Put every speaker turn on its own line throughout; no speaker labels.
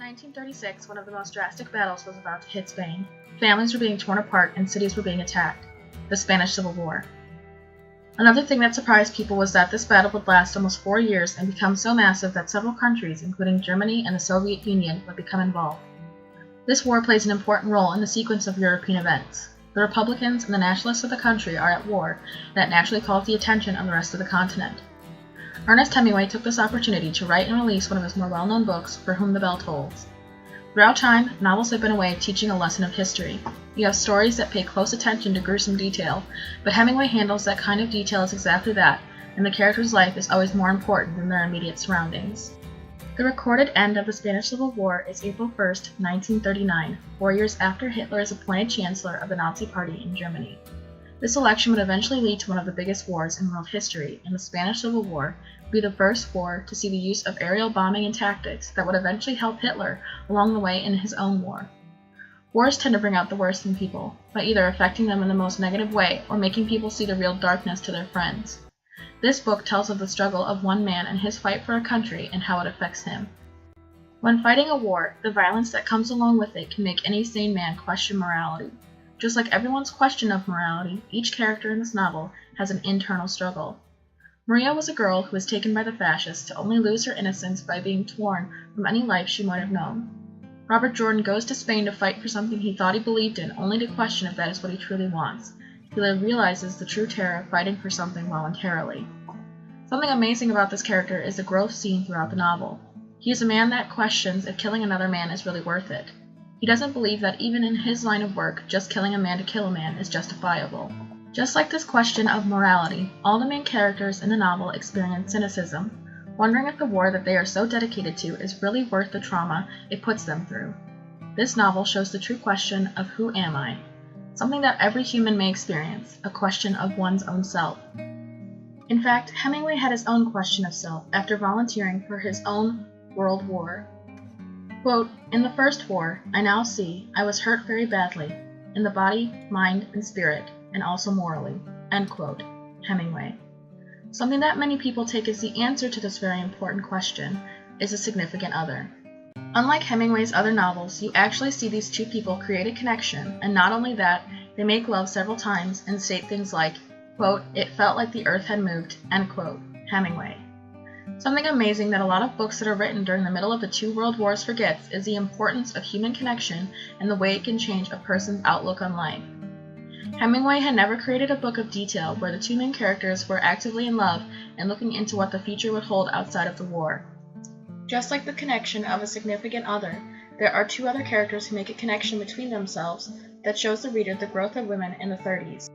1936, one of the most drastic battles was about to hit Spain. Families were being torn apart and cities were being attacked. The Spanish Civil War. Another thing that surprised people was that this battle would last almost 4 years and become so massive that several countries, including Germany and the Soviet Union, would become involved. This war plays an important role in the sequence of European events. The Republicans and the nationalists of the country are at war, and that naturally calls the attention of the rest of the continent. Ernest Hemingway took this opportunity to write and release one of his more well-known books, For Whom the Bell Tolls. Throughout time, novels have been a way of teaching a lesson of history. You have stories that pay close attention to gruesome detail, but Hemingway handles that kind of detail as exactly that, and the character's life is always more important than their immediate surroundings. The recorded end of the Spanish Civil War is April 1, 1939, 4 years after Hitler is appointed Chancellor of the Nazi Party in Germany. This election would eventually lead to one of the biggest wars in world history, and the Spanish Civil War would be the first war to see the use of aerial bombing and tactics that would eventually help Hitler along the way in his own war. Wars tend to bring out the worst in people, by either affecting them in the most negative way or making people see the real darkness to their friends. This book tells of the struggle of one man and his fight for a country and how it affects him. When fighting a war, the violence that comes along with it can make any sane man question morality. Just like everyone's question of morality, each character in this novel has an internal struggle. Maria was a girl who was taken by the fascists to only lose her innocence by being torn from any life she might have known. Robert Jordan goes to Spain to fight for something he thought he believed in, only to question if that is what he truly wants. He realizes the true terror of fighting for something voluntarily. Something amazing about this character is the growth seen throughout the novel. He is a man that questions if killing another man is really worth it. He doesn't believe that even in his line of work, just killing a man to kill a man is justifiable. Just like this question of morality, all the main characters in the novel experience cynicism, wondering if the war that they are so dedicated to is really worth the trauma it puts them through. This novel shows the true question of who am I? Something that every human may experience, a question of one's own self. In fact, Hemingway had his own question of self after volunteering for his own world war. Quote, "In the first war, I now see, I was hurt very badly, in the body, mind, and spirit, and also morally." End quote. Hemingway. Something that many people take as the answer to this very important question is a significant other. Unlike Hemingway's other novels, you actually see these two people create a connection, and not only that, they make love several times and state things like, quote, "It felt like the earth had moved," end quote. Hemingway. Something amazing that a lot of books that are written during the middle of the two world wars forgets is the importance of human connection and the way it can change a person's outlook on life. Hemingway had never created a book of detail where the two main characters were actively in love and looking into what the future would hold outside of the war. Just like the connection of a significant other, there are two other characters who make a connection between themselves that shows the reader the growth of women in the 30s.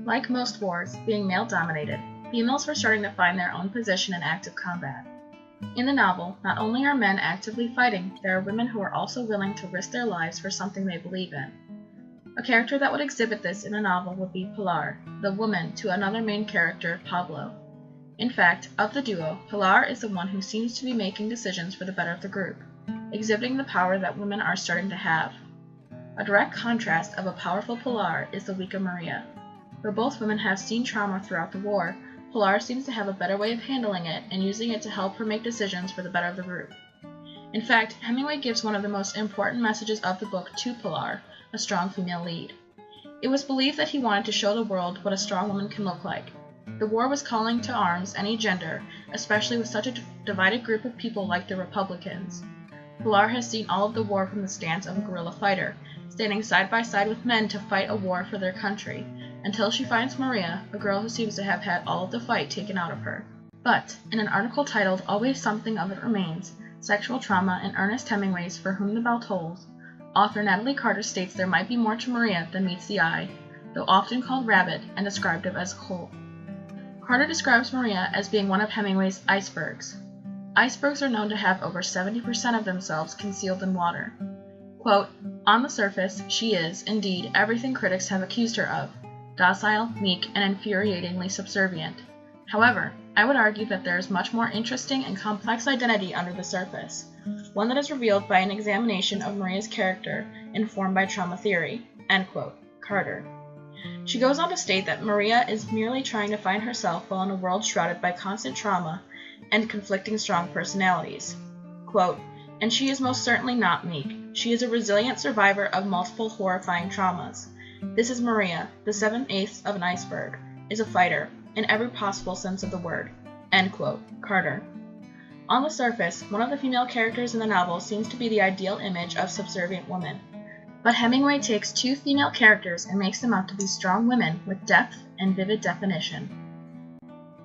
Like most wars, being male-dominated, females were starting to find their own position in active combat. In the novel, not only are men actively fighting, there are women who are also willing to risk their lives for something they believe in. A character that would exhibit this in the novel would be Pilar, the woman to another main character, Pablo. In fact, of the duo, Pilar is the one who seems to be making decisions for the better of the group, exhibiting the power that women are starting to have. A direct contrast of a powerful Pilar is the weaker Maria. Where both women have seen trauma throughout the war, Pilar seems to have a better way of handling it and using it to help her make decisions for the better of the group. In fact, Hemingway gives one of the most important messages of the book to Pilar, a strong female lead. It was believed that he wanted to show the world what a strong woman can look like. The war was calling to arms any gender, especially with such a divided group of people like the Republicans. Pilar has seen all of the war from the stance of a guerrilla fighter, standing side by side with men to fight a war for their country, until she finds Maria, a girl who seems to have had all of the fight taken out of her. But, in an article titled "Always Something of It Remains, Sexual Trauma in Ernest Hemingway's For Whom the Bell Tolls," author Natalie Carter states there might be more to Maria than meets the eye, though often called rabid and described as cold. Carter describes Maria as being one of Hemingway's icebergs. Icebergs are known to have over 70% of themselves concealed in water. Quote, "On the surface, she is, indeed, everything critics have accused her of, docile, meek, and infuriatingly subservient. However, I would argue that there is much more interesting and complex identity under the surface, one that is revealed by an examination of Maria's character informed by trauma theory." End quote. Carter. She goes on to state that Maria is merely trying to find herself while in a world shrouded by constant trauma and conflicting strong personalities. Quote, And she is most certainly not meek. She is a resilient survivor of multiple horrifying traumas. This is Maria, the 7/8 of an iceberg, is a fighter, in every possible sense of the word." End quote. Carter. On the surface, one of the female characters in the novel seems to be the ideal image of subservient woman. But Hemingway takes two female characters and makes them out to be strong women with depth and vivid definition.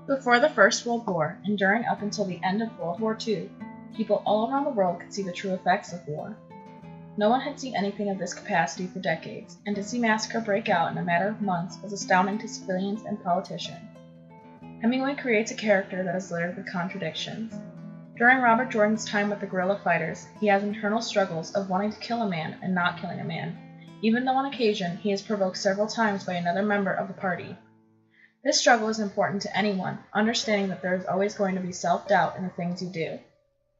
Before the First World War, and during up until the end of World War II, people all around the world could see the true effects of war. No one had seen anything of this capacity for decades, and to see massacre break out in a matter of months was astounding to civilians and politicians. Hemingway creates a character that is littered with contradictions. During Robert Jordan's time with the guerrilla fighters, he has internal struggles of wanting to kill a man and not killing a man, even though on occasion he is provoked several times by another member of the party. This struggle is important to anyone, understanding that there is always going to be self-doubt in the things you do.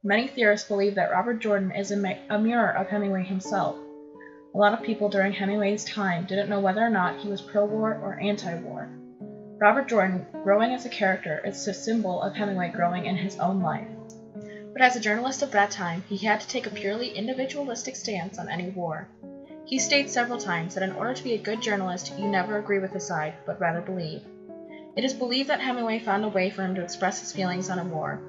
Many theorists believe that Robert Jordan is a mirror of Hemingway himself. A lot of people during Hemingway's time didn't know whether or not he was pro-war or anti-war. Robert Jordan, growing as a character, is a symbol of Hemingway growing in his own life. But as a journalist of that time, he had to take a purely individualistic stance on any war. He states several times that in order to be a good journalist, you never agree with a side, but rather believe. It is believed that Hemingway found a way for him to express his feelings on a war.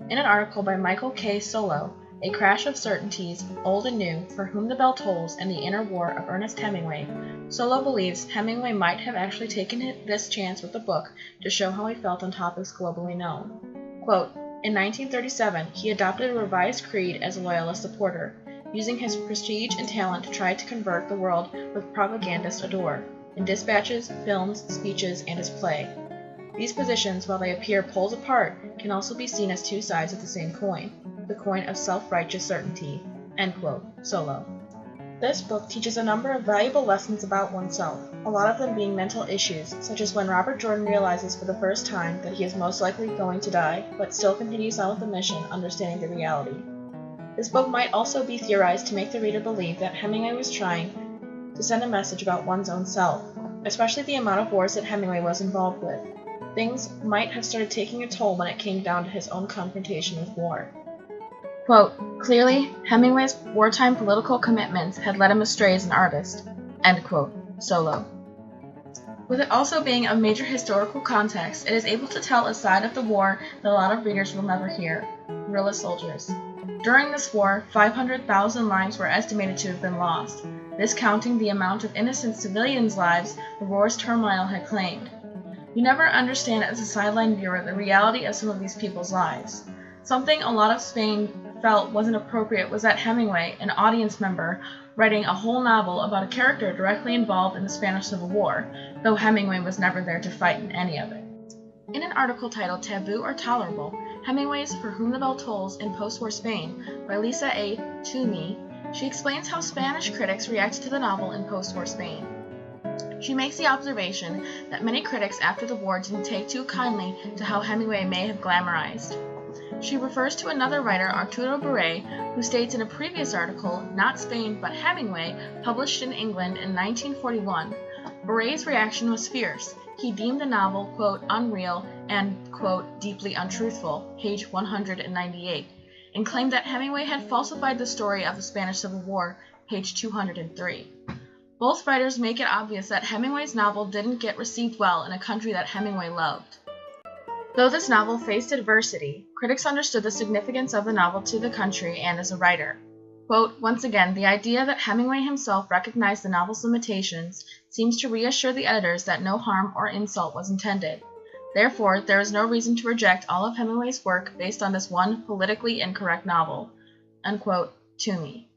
In an article by Michael K. Solo, A Crash of Certainties, Old and New, For Whom the Bell Tolls, and the Inner War of Ernest Hemingway, Solo believes Hemingway might have actually taken this chance with the book to show how he felt on topics globally known. Quote, "In 1937, he adopted a revised creed as a Loyalist supporter, using his prestige and talent to try to convert the world with propagandists adore, in dispatches, films, speeches, and his play. These positions, while they appear poles apart, can also be seen as two sides of the same coin, the coin of self-righteous certainty." End quote. Solo. This book teaches a number of valuable lessons about oneself, a lot of them being mental issues, such as when Robert Jordan realizes for the first time that he is most likely going to die, but still continues on with the mission, understanding the reality. This book might also be theorized to make the reader believe that Hemingway was trying to send a message about one's own self, especially the amount of wars that Hemingway was involved with. Things might have started taking a toll when it came down to his own confrontation with war. Quote, "Clearly, Hemingway's wartime political commitments had led him astray as an artist." End quote. Solo. With it also being of major historical context, it is able to tell a side of the war that a lot of readers will never hear: guerrilla soldiers. During this war, 500,000 lives were estimated to have been lost, discounting the amount of innocent civilians' lives the war's turmoil had claimed. You never understand as a sideline viewer the reality of some of these people's lives. Something a lot of Spain felt wasn't appropriate was that Hemingway, an audience member, writing a whole novel about a character directly involved in the Spanish Civil War, though Hemingway was never there to fight in any of it. In an article titled Taboo or Tolerable, Hemingway's For Whom the Bell Tolls in Post-War Spain by Lisa A. Toomey, she explains how Spanish critics reacted to the novel in post-war Spain. She makes the observation that many critics after the war didn't take too kindly to how Hemingway may have glamorized. She refers to another writer, Arturo Beret, who states in a previous article, Not Spain but Hemingway, published in England in 1941, Beret's reaction was fierce. He deemed the novel, quote, unreal and, quote, deeply untruthful, page 198, and claimed that Hemingway had falsified the story of the Spanish Civil War, page 203. Both writers make it obvious that Hemingway's novel didn't get received well in a country that Hemingway loved. Though this novel faced adversity, critics understood the significance of the novel to the country and as a writer. Quote, "Once again, the idea that Hemingway himself recognized the novel's limitations seems to reassure the editors that no harm or insult was intended. Therefore, there is no reason to reject all of Hemingway's work based on this one politically incorrect novel." Unquote, Toomey.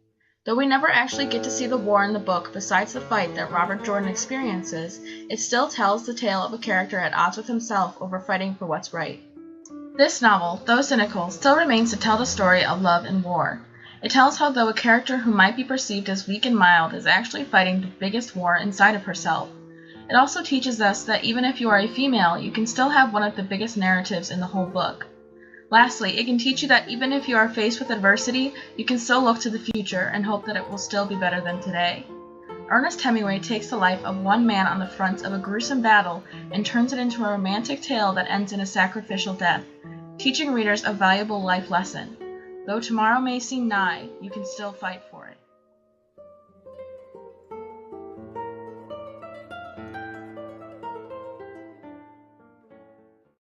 Though we never actually get to see the war in the book besides the fight that Robert Jordan experiences, it still tells the tale of a character at odds with himself over fighting for what's right. This novel, though cynical, still remains to tell the story of love and war. It tells how though a character who might be perceived as weak and mild is actually fighting the biggest war inside of herself. It also teaches us that even if you are a female, you can still have one of the biggest narratives in the whole book. Lastly, it can teach you that even if you are faced with adversity, you can still look to the future and hope that it will still be better than today. Ernest Hemingway takes the life of one man on the front of a gruesome battle and turns it into a romantic tale that ends in a sacrificial death, teaching readers a valuable life lesson. Though tomorrow may seem nigh, you can still fight for it.